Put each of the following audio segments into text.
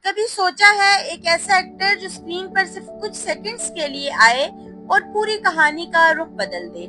कभी सोचा है एक ऐसा एक्टर जो स्क्रीन पर सिर्फ कुछ सेकंड्स के लिए आए और पूरी कहानी का रुख बदल दे।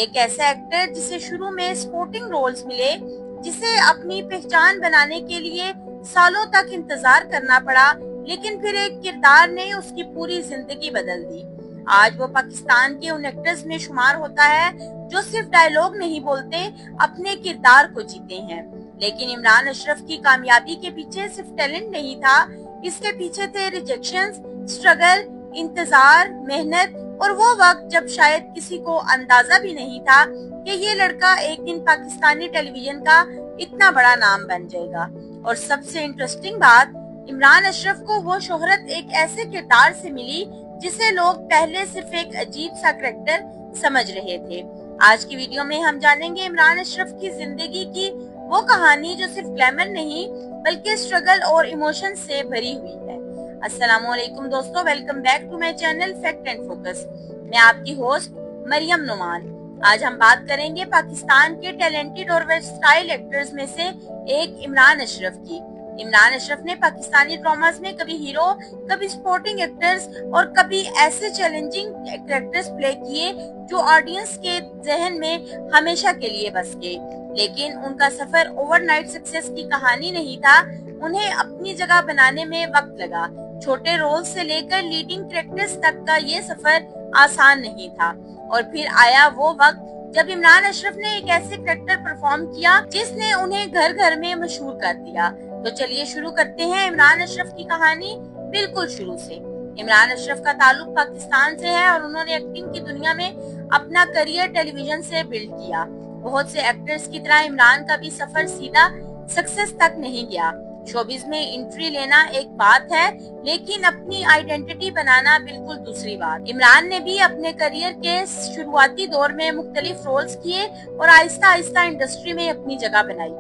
एक ऐसा एक्टर जिसे शुरू में सपोर्टिंग रोल्स मिले, जिसे अपनी पहचान बनाने के लिए सालों तक इंतजार करना पड़ा, लेकिन फिर एक किरदार ने उसकी पूरी जिंदगी बदल दी। आज वो पाकिस्तान के उन एक्टर्स में शुमार होता है जो सिर्फ डायलॉग नहीं बोलते, अपने किरदार को जीते हैं। लेकिन इमरान अशरफ की कामयाबी के पीछे सिर्फ टैलेंट नहीं था, इसके पीछे थे रिजेक्शंस, स्ट्रगल, इंतजार, मेहनत और वो वक्त जब शायद किसी को अंदाजा भी नहीं था कि ये लड़का एक दिन पाकिस्तानी टेलीविजन का इतना बड़ा नाम बन जाएगा। और सबसे इंटरेस्टिंग बात, इमरान अशरफ को वो शोहरत एक ऐसे किरदार से मिली जिसे लोग पहले सिर्फ एक अजीब सा करैक्टर समझ रहे थे। आज की वीडियो में हम जानेंगे इमरान अशरफ की जिंदगी की वो कहानी जो सिर्फ ग्लैमर नहीं बल्कि स्ट्रगल और इमोशन से भरी हुई है। अस्सलामुअलैकुम दोस्तों, welcome back to my channel Fact and Focus. मैं आपकी होस्ट मरियम नुमान। आज हम बात करेंगे पाकिस्तान के टैलेंटेड और वर्सटाइल एक्टर्स में से एक इमरान अशरफ की। इमरान अशरफ ने पाकिस्तानी ड्रामास में कभी हीरो, कभी सपोर्टिंग एक्टर्स और कभी ऐसे चैलेंजिंग कैरेक्टर्स प्ले किए जो ऑडियंस के जहन में हमेशा के लिए बस गए। लेकिन उनका सफर ओवरनाइट सक्सेस की कहानी नहीं था, उन्हें अपनी जगह बनाने में वक्त लगा। छोटे रोल से लेकर लीडिंग कैरेक्टर्स तक का ये सफर आसान नहीं था। और फिर आया वो वक्त जब इमरान अशरफ ने एक ऐसे कैरेक्टर परफॉर्म किया जिसने उन्हें घर घर में मशहूर कर दिया। तो चलिए शुरू करते हैं इमरान अशरफ की कहानी बिल्कुल शुरू से। इमरान अशरफ का ताल्लुक पाकिस्तान से है और उन्होंने एक्टिंग की दुनिया में अपना करियर टेलीविजन से बिल्ड किया। बहुत से एक्टर्स की तरह इमरान का भी सफर सीधा सक्सेस तक नहीं गया। शोबिज में एंट्री लेना एक बात है, लेकिन अपनी आइडेंटिटी बनाना बिल्कुल दूसरी बात। इमरान ने भी अपने करियर के शुरुआती दौर में मुख्तलिफ रोल्स किए और आहिस्ता आहिस्ता इंडस्ट्री में अपनी जगह बनाई।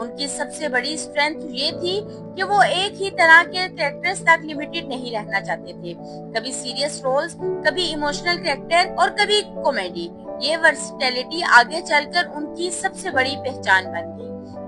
उनकी सबसे बड़ी स्ट्रेंथ ये थी कि वो एक ही तरह के कैरेक्टर्स तक लिमिटेड नहीं रहना चाहते थे। कभी सीरियस रोल्स, कभी इमोशनल कैरेक्टर और कभी कॉमेडी। ये वर्सटैलिटी आगे चलकर उनकी सबसे बड़ी पहचान बन गई।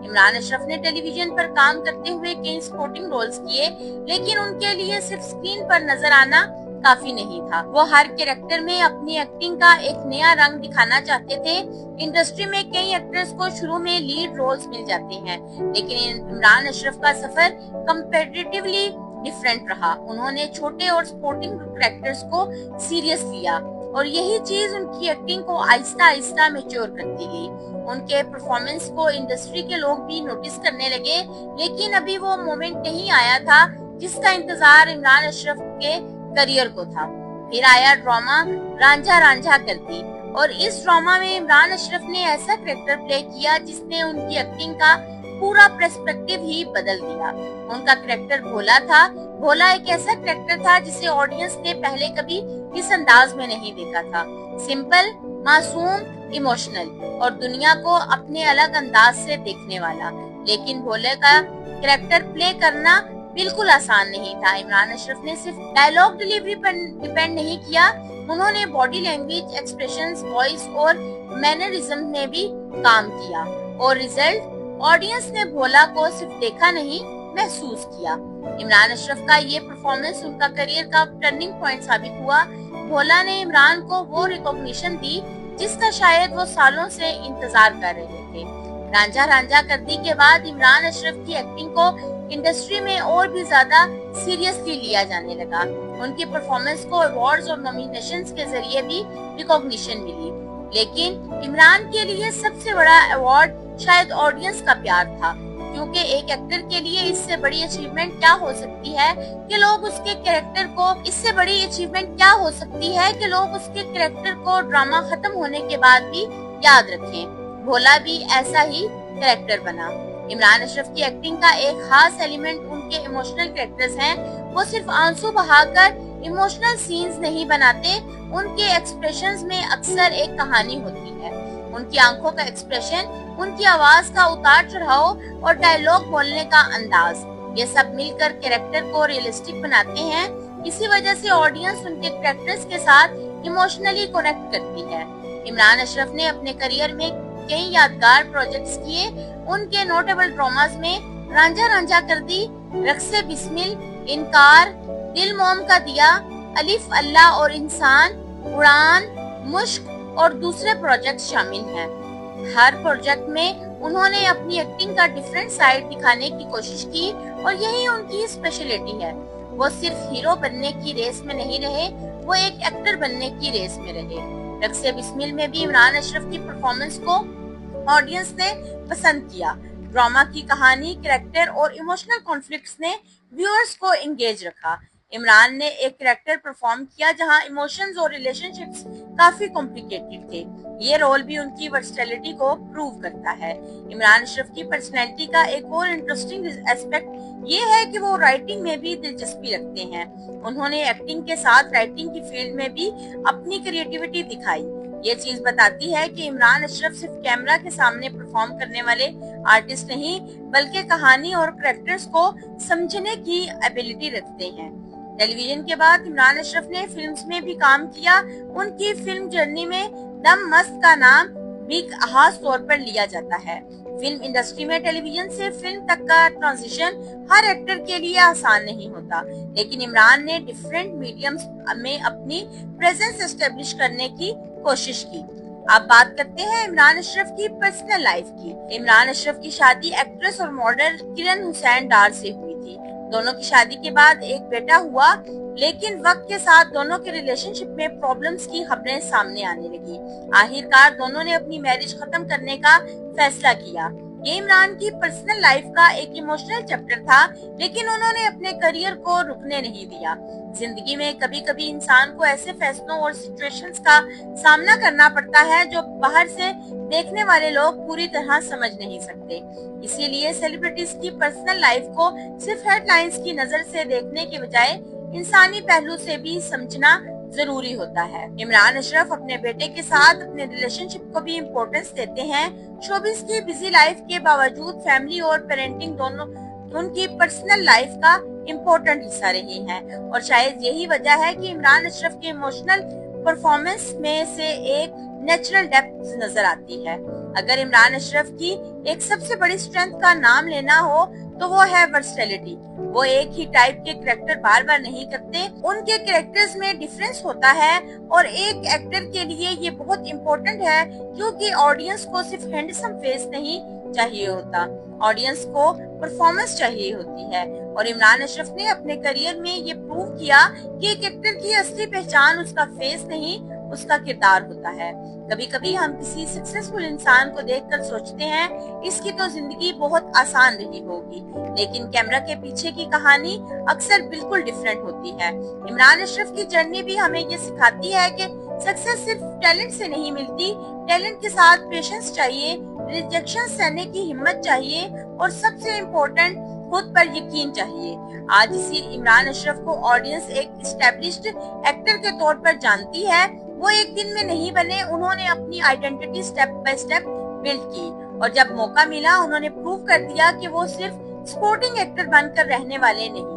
इमरान अशरफ ने टेलीविजन पर काम करते हुए कई सपोर्टिंग रोल्स किए, लेकिन उनके लिए सिर्फ स्क्रीन पर नजर आना काफी नहीं था। वो हर कैरेक्टर में अपनी एक्टिंग का एक नया रंग दिखाना चाहते थे। इंडस्ट्री में कई एक्टर्स को शुरू में लीड रोल्स मिल जाते हैं, लेकिन इमरान अशरफ का सफर कंपैरेटिवली डिफरेंट रहा। उन्होंने छोटे और सपोर्टिंग कैरेक्टर्स को सीरियस लिया और यही चीज उनकी एक्टिंग को आहिस्ता आहिस्ता मैच्योर करती गई। उनके परफॉर्मेंस को इंडस्ट्री के लोग भी नोटिस करने लगे, लेकिन अभी वो मोमेंट नहीं आया था जिसका इंतजार इमरान अशरफ के करियर को था। फिर आया ड्रामा रांझा रांझा करती, और इस ड्रामा में इमरान अशरफ ने ऐसा कैरेक्टर प्ले किया जिसने उनकी एक्टिंग का पूरा पर्सपेक्टिव ही बदल दिया। उनका कैरेक्टर भोला था। भोला एक ऐसा कैरेक्टर था जिसे ऑडियंस ने पहले कभी इस अंदाज में नहीं देखा था। सिंपल, मासूम, इमोशनल और दुनिया को अपने अलग अंदाज से देखने वाला। लेकिन भोले का कैरेक्टर प्ले करना बिल्कुल आसान नहीं था। इमरान अशरफ ने सिर्फ डायलॉग डिलीवरी पर डिपेंड नहीं किया, उन्होंने बॉडी लैंग्वेज, एक्सप्रेशंस, वॉइस और मैनरिज्म में भी काम किया। और रिजल्ट, ऑडियंस ने भोला को सिर्फ देखा नहीं, महसूस किया। इमरान अशरफ का ये परफॉर्मेंस उनका करियर का टर्निंग पॉइंट साबित हुआ। भोला ने इमरान को वो रिकॉग्निशन दी जिसका शायद वो सालों से इंतजार कर रहे थे। रांझा रांझा करदी के बाद इमरान अशरफ की एक्टिंग को इंडस्ट्री में और भी ज्यादा सीरियसली लिया जाने लगा। उनकी परफॉर्मेंस को अवार्ड्स और नॉमिनेशंस के जरिए भी रिकॉग्निशन मिली। लेकिन इमरान के लिए सबसे बड़ा अवार्ड शायद ऑडियंस का प्यार था, क्योंकि एक एक्टर के लिए इससे बड़ी अचीवमेंट क्या हो सकती है कि लोग उसके कैरेक्टर को ड्रामा खत्म होने के बाद भी याद रखें। भोला भी ऐसा ही कैरेक्टर बना। इमरान अशरफ की एक्टिंग का एक खास एलिमेंट उनके इमोशनल कैरेक्टर्स हैं। वो सिर्फ आंसू बहाकर इमोशनल सीन्स नहीं बनाते, उनके एक्सप्रेशंस में अक्सर एक कहानी होती है। उनकी आंखों का एक्सप्रेशन, उनकी आवाज का उतार चढ़ाव और डायलॉग बोलने का अंदाज, ये सब मिलकर कैरेक्टर को रियलिस्टिक बनाते हैं। इसी वजह से ऑडियंस उनके कैरेक्टर्स के साथ इमोशनली कनेक्ट करती है। इमरान अशरफ ने अपने करियर में कई यादगार प्रोजेक्ट्स किए। उनके नोटेबल ड्रामास में रांझा रांझा करदी, रक्से बिस्मिल, इनकार, दिल मोम का दिया, अलिफ अल्लाह और इंसान, उड़ान, मुश्क और दूसरे प्रोजेक्ट शामिल हैं। हर प्रोजेक्ट में उन्होंने अपनी एक्टिंग का डिफरेंट साइड दिखाने की कोशिश की और यही उनकी स्पेशलिटी है। वो सिर्फ हीरो बनने की रेस में नहीं रहे, वो एक एक्टर बनने की रेस में रहे। रक्से बिस्मिल में भी इमरान अशरफ की परफॉर्मेंस को ऑडियंस ने पसंद किया। ड्रामा की कहानी, कैरेक्टर और इमोशनल कॉन्फ्लिक्ट्स ने व्यूअर्स को एंगेज रखा। इमरान ने एक कैरेक्टर परफॉर्म किया जहां इमोशंस और रिलेशनशिप्स काफी कॉम्प्लिकेटेड थे। ये रोल भी उनकी वर्सटैलिटी को प्रूव करता है। इमरान अशरफ की पर्सनैलिटी का एक और इंटरेस्टिंग एस्पेक्ट ये है कि वो राइटिंग में भी दिलचस्पी रखते हैं। उन्होंने एक्टिंग के साथ राइटिंग की फील्ड में भी अपनी क्रिएटिविटी दिखाई। ये चीज बताती है कि इमरान अशरफ सिर्फ कैमरा के सामने परफॉर्म करने वाले आर्टिस्ट नहीं, बल्कि कहानी और कैरेक्टर्स को समझने की एबिलिटी रखते हैं। टेलीविजन के बाद इमरान अशरफ ने फिल्म्स में भी काम किया। उनकी फिल्म जर्नी में दम मस्त का नाम भी खास तौर पर लिया जाता है। फिल्म इंडस्ट्री में टेलीविजन से फिल्म तक का ट्रांजिशन हर एक्टर के लिए आसान नहीं होता, लेकिन इमरान ने डिफरेंट मीडियम्स में अपनी प्रेजेंस एस्टेब्लिश करने की कोशिश की। अब बात करते हैं इमरान अशरफ की पर्सनल लाइफ की। इमरान अशरफ की शादी एक्ट्रेस और मॉडल किरण हुसैन डार से हुई थी। दोनों की शादी के बाद एक बेटा हुआ, लेकिन वक्त के साथ दोनों के रिलेशनशिप में प्रॉब्लम्स की खबरें सामने आने लगी। आखिरकार दोनों ने अपनी मैरिज खत्म करने का फैसला किया। ये इमरान की पर्सनल लाइफ का एक इमोशनल चैप्टर था, लेकिन उन्होंने अपने करियर को रुकने नहीं दिया। जिंदगी में कभी कभी इंसान को ऐसे फैसलों और सिचुएशंस का सामना करना पड़ता है जो बाहर से देखने वाले लोग पूरी तरह समझ नहीं सकते। इसीलिए सेलिब्रिटीज की पर्सनल लाइफ को सिर्फ हेडलाइंस की नजर से देखने के बजाय इंसानी पहलू से भी समझना जरूरी होता है। इमरान अशरफ अपने बेटे के साथ अपने रिलेशनशिप को भी इम्पोर्टेंस देते हैं। शोबिज़ की बिजी लाइफ के बावजूद फैमिली और पेरेंटिंग दोनों उनकी पर्सनल लाइफ का इम्पोर्टेंट हिस्सा रही हैं और शायद यही वजह है कि इमरान अशरफ के इमोशनल परफॉर्मेंस में से एक नेचुरल डेप्थ नजर आती है। अगर इमरान अशरफ की एक सबसे बड़ी स्ट्रेंथ का नाम लेना हो तो वो है वर्सटैलिटी। वो एक ही टाइप के कैरेक्टर बार बार नहीं करते, उनके कैरेक्टर्स में डिफरेंस होता है और एक एक्टर के लिए ये बहुत इम्पोर्टेंट है, क्योंकि ऑडियंस को सिर्फ हैंडसम फेस नहीं चाहिए होता, ऑडियंस को परफॉर्मेंस चाहिए होती है। और इमरान अशरफ ने अपने करियर में ये प्रूव किया कि एक एक्टर की असली पहचान उसका फेस नहीं, उसका किरदार होता है। कभी कभी हम किसी सक्सेसफुल इंसान को देखकर सोचते हैं इसकी तो जिंदगी बहुत आसान रही होगी, लेकिन कैमरा के पीछे की कहानी अक्सर बिल्कुल डिफरेंट होती है। इमरान अशरफ की जर्नी भी हमें ये सिखाती है कि सक्सेस सिर्फ टैलेंट से नहीं मिलती, टैलेंट के साथ पेशेंस चाहिए, रिजेक्शन सहने की हिम्मत चाहिए और सबसे इम्पोर्टेंट खुद पर यकीन चाहिए। आज इसी इमरान अशरफ को ऑडियंस एक एस्टेब्लिश्ड एक्टर के तौर पर जानती है। वो एक दिन में नहीं बने, उन्होंने अपनी identity step by step build की और जब मौका मिला उन्होंने प्रूव कर दिया कि वो सिर्फ स्पोर्टिंग एक्टर बनकर रहने वाले नहीं।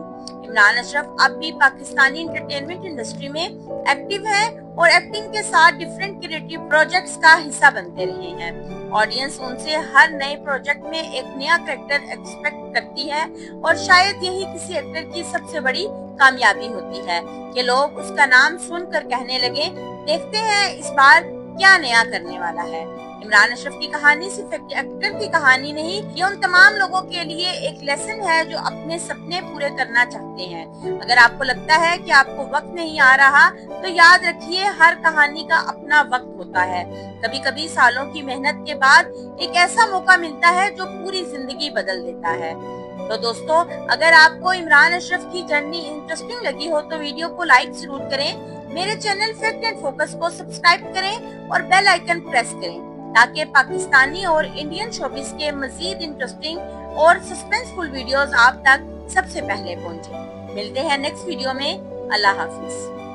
इमरान अशरफ अब भी पाकिस्तानी एंटरटेनमेंट इंडस्ट्री में एक्टिव है और एक्टिंग के साथ डिफरेंट क्रिएटिव प्रोजेक्ट्स का हिस्सा बनते रहे हैं। ऑडियंस उनसे हर नए प्रोजेक्ट में एक नया कैरेक्टर एक्सपेक्ट करती है और शायद यही किसी एक्टर की सबसे बड़ी कामयाबी होती है कि लोग उसका नाम सुनकर कहने लगे, देखते हैं इस बार क्या नया करने वाला है। इमरान अशरफ की कहानी सिर्फ एक एक्टर की कहानी नहीं, ये उन तमाम लोगों के लिए एक लेसन है जो अपने सपने पूरे करना चाहते हैं। अगर आपको लगता है कि आपको वक्त नहीं आ रहा, तो याद रखिए हर कहानी का अपना वक्त होता है। कभी कभी सालों की मेहनत के बाद एक ऐसा मौका मिलता है जो पूरी जिंदगी बदल देता है। तो दोस्तों, अगर आपको इमरान अशरफ की जर्नी इंटरेस्टिंग लगी हो तो वीडियो को लाइक जरूर करें। मेरे चैनल फैक्ट एंड फोकस को सब्सक्राइब करें और बेल आइकन प्रेस करें ताकि पाकिस्तानी और इंडियन शोबिज़ के मजीद इंटरेस्टिंग और सस्पेंसफुल वीडियोस आप तक सबसे पहले पहुंचे। मिलते हैं नेक्स्ट वीडियो में। अल्लाह हाफिज।